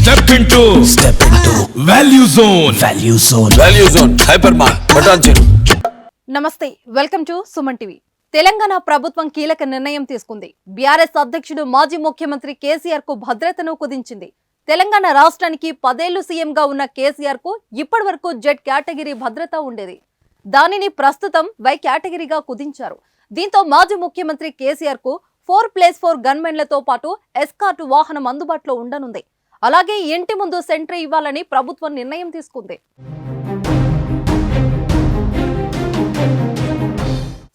Step into Value Zone. Value Zone. Hypermart. Patancheru. నమస్తే, welcome to Suman TV. Telangana ప్రభుత్వం కీలక నిర్ణయం తీసుకుంది. బీఆర్ఎస్ అధ్యక్షుడు మాజీ ముఖ్యమంత్రి కేసీఆర్ కు భద్రతను కుదించింది. తెలంగాణ రాష్ట్రానికి 10 ఏళ్లు సీఎంగా ఉన్న కేసీఆర్ కు ఇప్పటివరకు జెడ్ కేటగిరీ భద్రత ఉండేది. దానిని ప్రస్తుతం వై కేటగిరీగా కుదించారు. దీంతో మాజీ ముఖ్యమంత్రి కేసీఆర్ కు 4+4 గన్మెన్లతో పాటు ఎస్కార్ట్ వాహనం అందుబాటులో ఉండనుంది. అలాగే ఇంటి ముందు సెంట్రీ ఇవ్వాలని ప్రభుత్వం నిర్ణయం తీసుకుంది.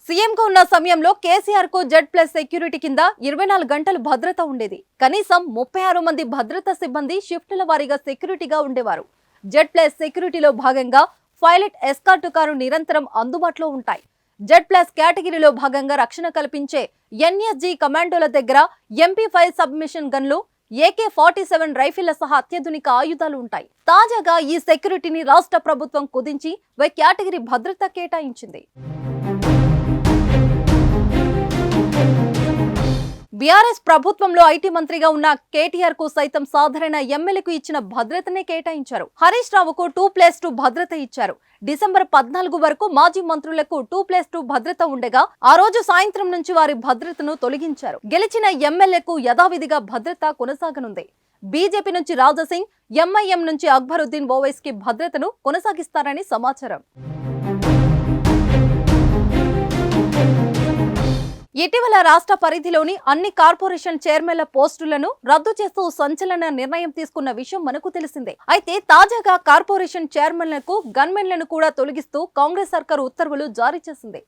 సీఎంగా ఉన్న సమయంలో కేసీఆర్ కు జెడ్+ సెక్యూరిటీ కింద 24 గంటలు భద్రత ఉండేది. కనీసం 36 మంది భద్రతా సిబ్బంది షిఫ్టుల వారీగా సెక్యూరిటీగా ఉండేవారు. జెడ్+ సెక్యూరిటీలో భాగంగా పైలట్ ఎస్కార్ట్ కారు నిరంతరం అందుబాటులో ఉంటాయి. జెడ్+ కేటగిరీలో భాగంగా రక్షణ కల్పించే ఎన్ఎస్జీ కమాండోల దగ్గర MP5 సబ్మిషన్ గన్లు, AK-47 రైఫిళ్ల సహా అత్యాధునిక ఆయుధాలు ఉంటాయి. తాజాగా ఈ సెక్యూరిటీని రాష్ట్ర ప్రభుత్వం కుదించి వై కేటగిరీ భద్రత కేటాయించింది. బీఆర్ఎస్ ప్రభుత్వంలో ఐటీ మంత్రిగా ఉన్న కేటీఆర్ కు సైతం సాధారణ ఎమ్మెల్యేకు ఇచ్చిన భద్రతనే కేటాయించారు. హరీష్ రావుకు 2+2 భద్రత ఇచ్చారు. డిసెంబర్ 14 వరకు మాజీ మంత్రులకు 2+2 భద్రత ఉండగా ఆ రోజు సాయంత్రం నుంచి వారి భద్రతను తొలగించారు. గెలిచిన ఎమ్మెల్యేకు యథావిధిగా భద్రత కొనసాగనుంది. బీజేపీ నుంచి రాజాసింగ్, ఎంఐఎం నుంచి అక్బరుద్దీన్ ఓవైసీ కి భద్రతను కొనసాగిస్తారని సమాచారం. ఇటీవల రాష్ట్ర పరిధిలోని అన్ని కార్పొరేషన్ చైర్మన్ల పోస్టులను రద్దు చేస్తూ సంచలన నిర్ణయం తీసుకున్న విషయం మనకు తెలిసిందే. అయితే తాజాగా కార్పొరేషన్ చైర్మన్లకు గన్మెన్లను కూడా తొలగిస్తూ కాంగ్రెస్ సర్కారు ఉత్తర్వులు జారీ చేసింది.